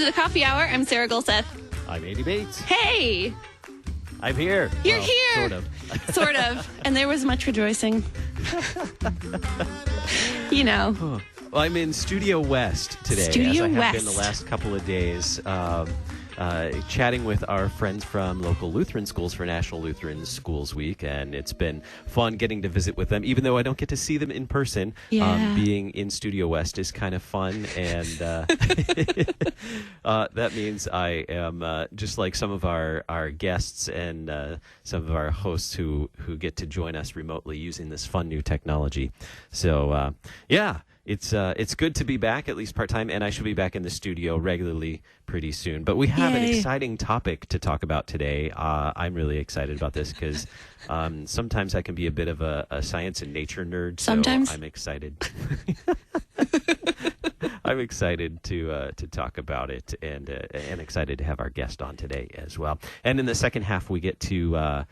the Coffee Hour. I'm Sarah Gulseth. I'm Andy Bates. Hey! I'm here. You're here! Sort of. Sort of. And there was much rejoicing. You know. Well, I'm in Studio West today, Studio as I have West. been the last couple of days, chatting with our friends from local Lutheran schools for National Lutheran Schools Week, and it's been fun getting to visit with them, even though I don't get to see them in person. Yeah. Being in Studio West is kind of fun, and that means I am just like some of our guests and some of our hosts who get to join us remotely using this fun new technology. So, yeah. It's good to be back, at least part-time, and I should be back in the studio regularly pretty soon. But we have an exciting topic to talk about today. I'm really excited about this because sometimes I can be a bit of a science and nature nerd, so Sometimes. I'm excited. I'm excited to talk about it and excited to have our guest on today as well. And in the second half, we get to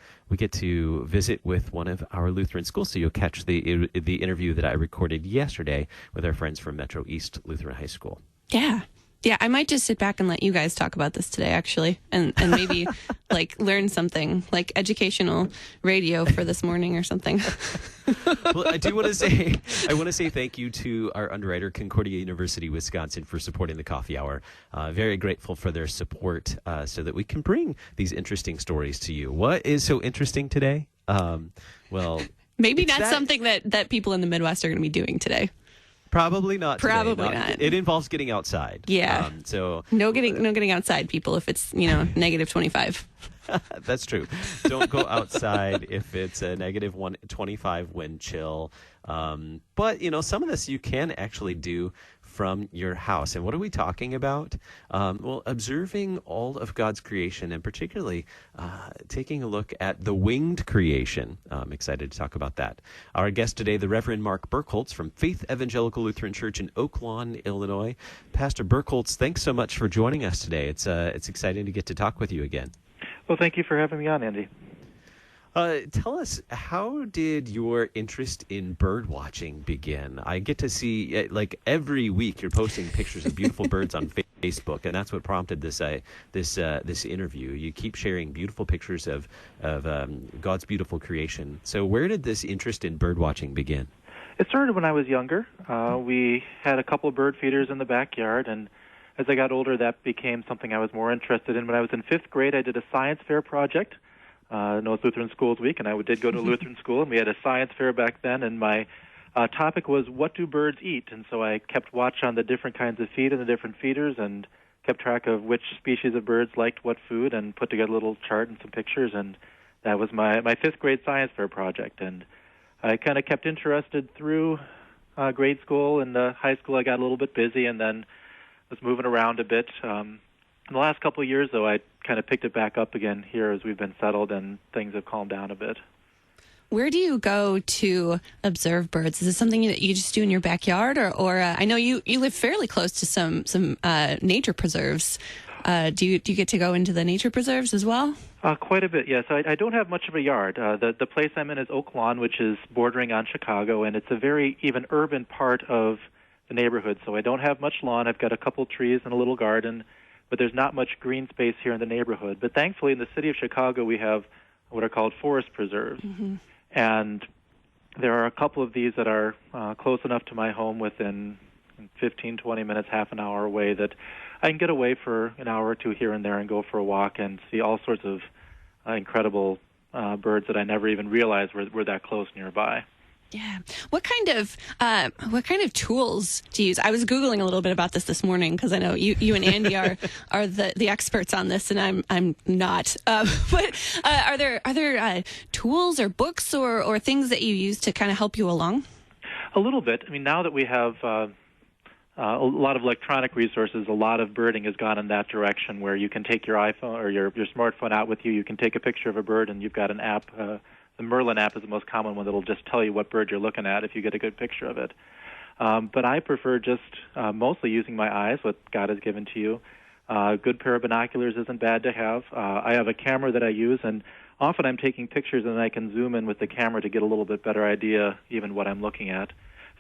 visit with one of our Lutheran schools. So you'll catch the interview that I recorded yesterday with our friends from Metro East Lutheran High School. Yeah. Yeah, I might just sit back and let you guys talk about this today, actually, and maybe like learn something, like educational radio for this morning or something. Well, I want to say thank you to our underwriter, Concordia University, Wisconsin, for supporting the Coffee Hour. Very grateful for their support so that we can bring these interesting stories to you. What is so interesting today? Well, Maybe not something that people in the Midwest are going to be doing today. Probably not. Probably not. It involves getting outside. Yeah. So no getting outside, people. If it's negative 25. That's true. Don't go outside if it's a negative 25 wind chill. But some of this you can actually do from your house. And what are we talking about? Well, observing all of God's creation, and particularly taking a look at the winged creation. I'm excited to talk about that. Our guest today, the Reverend Mark Birkholz from Faith Evangelical Lutheran Church in Oak Lawn, Illinois. Pastor Birkholz, thanks so much for joining us today. It's exciting to get to talk with you again. Well, thank you for having me on, Andy. Tell us, how did your interest in bird watching begin? I get to see, like every week, you're posting pictures of beautiful birds on Facebook, and that's what prompted this interview. You keep sharing beautiful pictures of God's beautiful creation. So, where did this interest in bird watching begin? It started when I was younger. We had a couple of bird feeders in the backyard, and as I got older, that became something I was more interested in. When I was in 5th grade, I did a science fair project. I know it's Lutheran Schools Week, and I did go to Lutheran school, and we had a science fair back then, and my topic was, what do birds eat? And so I kept watch on the different kinds of feed and the different feeders and kept track of which species of birds liked what food and put together a little chart and some pictures, and that was my 5th grade science fair project. And I kind of kept interested through grade school, and high school I got a little bit busy and then was moving around a bit. In the last couple of years, though, I kind of picked it back up again here as we've been settled and things have calmed down a bit. Where do you go to observe birds? Is it something that you just do in your backyard, or I know you live fairly close to some nature preserves. Do you get to go into the nature preserves as well? Quite a bit, yes. I don't have much of a yard. The place I'm in is Oak Lawn, which is bordering on Chicago, and it's a very even urban part of the neighborhood. So I don't have much lawn. I've got a couple trees and a little garden, but there's not much green space here in the neighborhood. But thankfully, in the city of Chicago, we have what are called forest preserves. Mm-hmm. And there are a couple of these that are close enough to my home within 15, 20 minutes, half an hour away, that I can get away for an hour or two here and there and go for a walk and see all sorts of incredible birds that I never even realized were that close nearby. Yeah. What kind of tools do you use? I was Googling a little bit about this morning because I know you and Andy are the experts on this, and I'm not. But are there tools or books or things that you use to kind of help you along? A little bit. I mean, now that we have a lot of electronic resources, a lot of birding has gone in that direction where you can take your iPhone or your smartphone out with you. You can take a picture of a bird, and you've got an app. The Merlin app is the most common one that will just tell you what bird you're looking at if you get a good picture of it. But I prefer just mostly using my eyes, what God has given to you. A good pair of binoculars isn't bad to have. I have a camera that I use, and often I'm taking pictures, and I can zoom in with the camera to get a little bit better idea even what I'm looking at.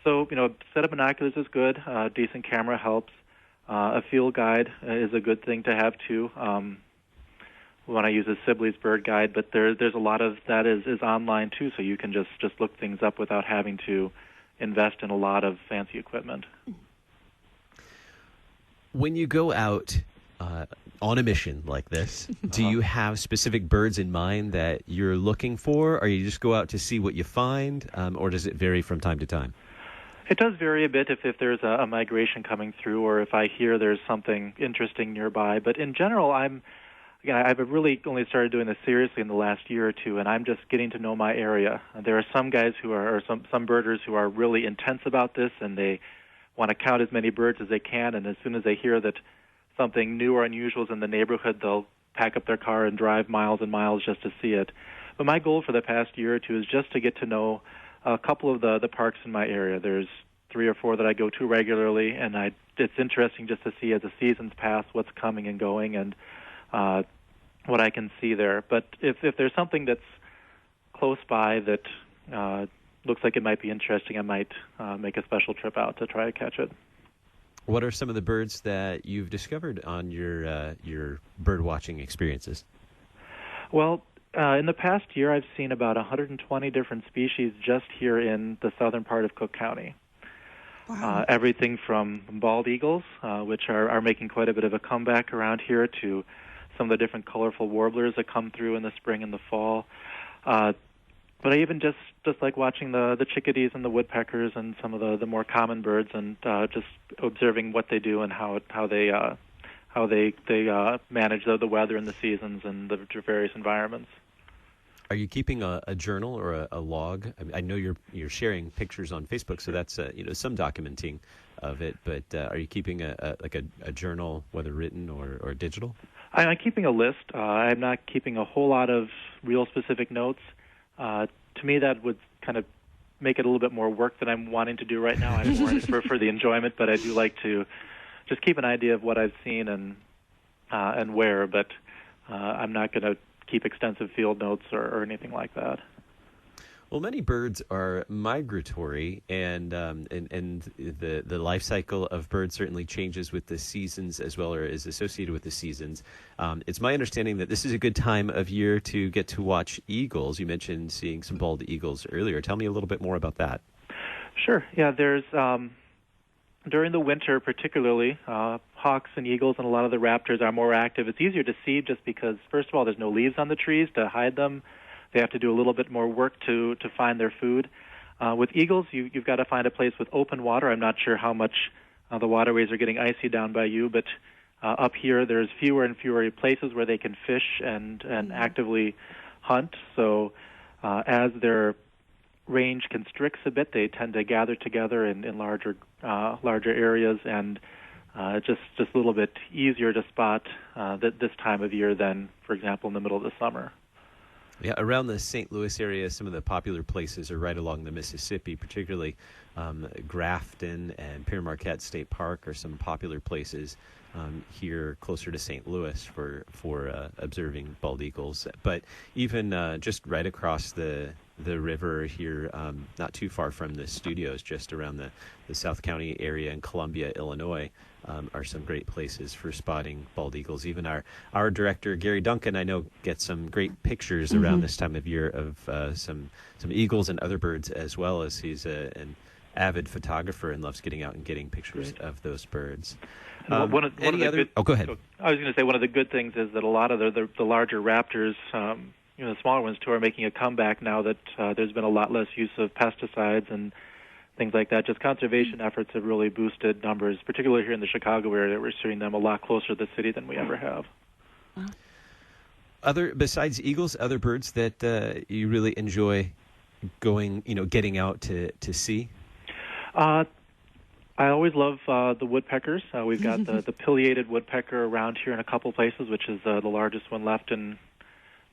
So, set of binoculars is good. Decent camera helps. A field guide is a good thing to have too. When I use a Sibley's bird guide, but there's a lot of that is online too, so you can just look things up without having to invest in a lot of fancy equipment. When you go out on a mission like this, do you have specific birds in mind that you're looking for, or you just go out to see what you find, or does it vary from time to time? It does vary a bit if there's a migration coming through, or if I hear there's something interesting nearby. But in general, I've really only started doing this seriously in the last year or two, and I'm just getting to know my area. There are some guys or some birders who are really intense about this, and they want to count as many birds as they can, and as soon as they hear that something new or unusual is in the neighborhood, they'll pack up their car and drive miles and miles just to see it. But my goal for the past year or two is just to get to know a couple of the parks in my area. There's 3 or 4 that I go to regularly, and it's interesting just to see as the seasons pass what's coming and going and what I can see there. But if there's something that's close by that looks like it might be interesting, I might make a special trip out to try to catch it. What are some of the birds that you've discovered on your bird watching experiences? Well, in the past year, I've seen about 120 different species just here in the southern part of Cook County. Wow. Everything from bald eagles, which are making quite a bit of a comeback around here, to some of the different colorful warblers that come through in the spring and the fall. But I even just like watching the chickadees and the woodpeckers and some of the more common birds, and just observing what they do and how they manage the weather and the seasons and the various environments. Are you keeping a journal or a log? I know you're sharing pictures on Facebook, so that's some documenting of it. But are you keeping a journal, whether written or digital? I'm keeping a list. I'm not keeping a whole lot of real specific notes. To me, that would kind of make it a little bit more work than I'm wanting to do right now. I'm more in it for the enjoyment, but I do like to just keep an idea of what I've seen and where. But I'm not going to keep extensive field notes or anything like that. Well, many birds are migratory, and the life cycle of birds certainly changes with the seasons as well, or is associated with the seasons. It's my understanding that this is a good time of year to get to watch eagles. You mentioned seeing some bald eagles earlier. Tell me a little bit more about that. Sure. Yeah, there's during the winter particularly, hawks and eagles and a lot of the raptors are more active. It's easier to see just because, first of all, there's no leaves on the trees to hide them. They have to do a little bit more work to find their food. With eagles, you've got to find a place with open water. I'm not sure how much the waterways are getting icy down by you, but up here there's fewer and fewer places where they can fish and actively hunt. So as their range constricts a bit, they tend to gather together in larger areas, and just a little bit easier to spot this time of year than, for example, in the middle of the summer. Yeah, around the St. Louis area, some of the popular places are right along the Mississippi, particularly Grafton and Pere Marquette State Park are some popular places here closer to St. Louis for observing bald eagles. But even just right across the river here, not too far from the studios, just around the South County area in Columbia, Illinois, are some great places for spotting bald eagles. Even our director, Gary Duncan, I know, gets some great pictures around this time of year of some eagles and other birds, as well as he's an avid photographer and loves getting out and getting pictures of those birds. Go ahead. I was going to say one of the good things is that a lot of the larger raptors, the smaller ones too, are making a comeback now that there's been a lot less use of pesticides and things like that. Just conservation efforts have really boosted numbers, particularly here in the Chicago area. We're seeing them a lot closer to the city than we ever have. Besides eagles, other birds that you really enjoy getting out to see? I always love the woodpeckers. We've got the pileated woodpecker around here in a couple places, which is the largest one left in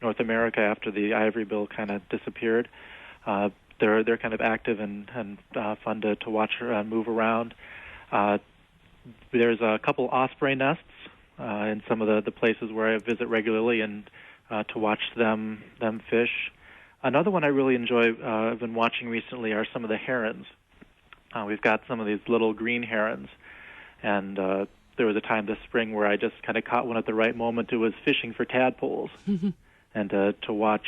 North America after the ivory bill kind of disappeared. They're kind of active and fun to watch move around. There's a couple osprey nests in some of the places where I visit regularly, and to watch them fish. Another one I really enjoy, I've been watching recently, are some of the herons. We've got some of these little green herons, and there was a time this spring where I just kind of caught one at the right moment. It was fishing for tadpoles, and to watch,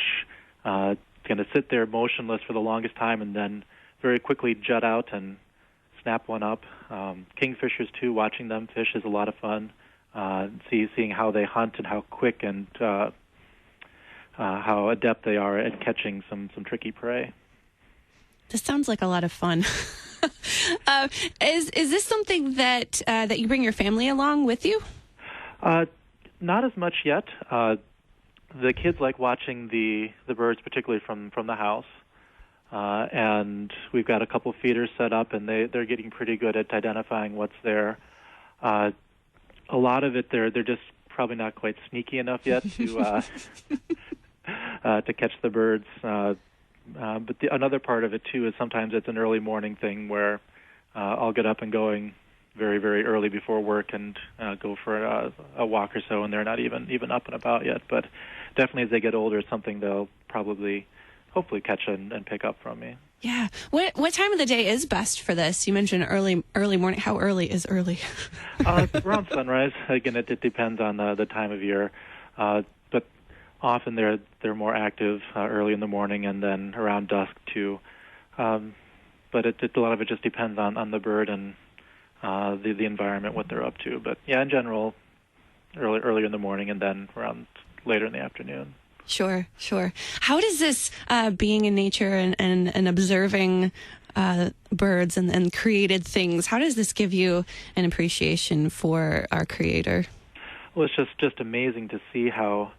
kind of sit there motionless for the longest time, and then very quickly jut out and snap one up. Kingfishers too, watching them fish is a lot of fun. Seeing how they hunt and how quick and how adept they are at catching some tricky prey. This sounds like a lot of fun. Is this something that you bring your family along with you? Not as much yet. The kids like watching the birds, particularly from the house. And we've got a couple feeders set up, and they're getting pretty good at identifying what's there. A lot of it, they're just probably not quite sneaky enough yet to catch the birds. But another part of it, too, is sometimes it's an early morning thing where I'll get up and going very, very early before work and go for a walk or so, and they're not even up and about yet. But definitely as they get older, it's something they'll probably, hopefully, catch and pick up from me. Yeah. What time of the day is best for this? You mentioned early morning. How early is early? Around sunrise. Again, it depends on the time of year. But often they're more active early in the morning and then around dusk too. But a lot of it just depends on the bird and the environment, what they're up to. But yeah, in general, earlier in the morning and then around later in the afternoon. Sure. How does this being in nature and observing birds and created things, how does this give you an appreciation for our Creator? Well, it's just amazing to see how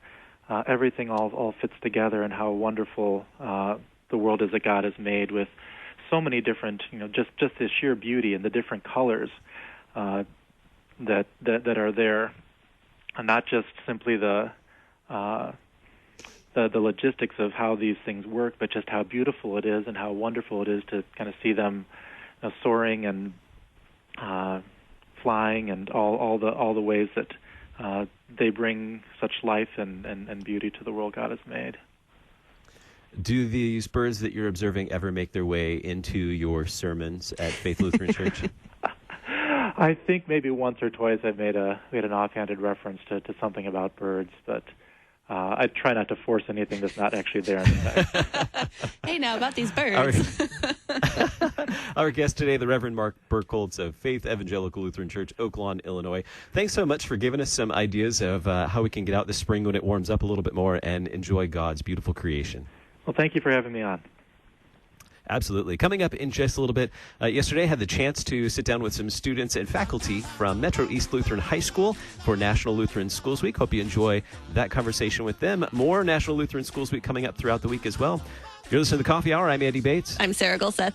everything all fits together and how wonderful the world is that God has made with so many different, just the sheer beauty and the different colors that are there, and not just simply the logistics of how these things work, but just how beautiful it is and how wonderful it is to kind of see them soaring and flying and all the ways that they bring such life and beauty to the world God has made. Do these birds that you're observing ever make their way into your sermons at Faith Lutheran Church? I think maybe once or twice I've made an offhanded reference to something about birds, but I try not to force anything that's not actually there in the text. Hey, now about these birds. Our guest today, the Reverend Mark Birkholz of Faith Evangelical Lutheran Church, Oak Lawn, Illinois. Thanks so much for giving us some ideas of how we can get out this spring when it warms up a little bit more and enjoy God's beautiful creation. Well, thank you for having me on. Absolutely. Coming up in just a little bit, yesterday I had the chance to sit down with some students and faculty from Metro East Lutheran High School for National Lutheran Schools Week. Hope you enjoy that conversation with them. More National Lutheran Schools Week coming up throughout the week as well. You're listening to The Coffee Hour. I'm Andy Bates. I'm Sarah Gulseth.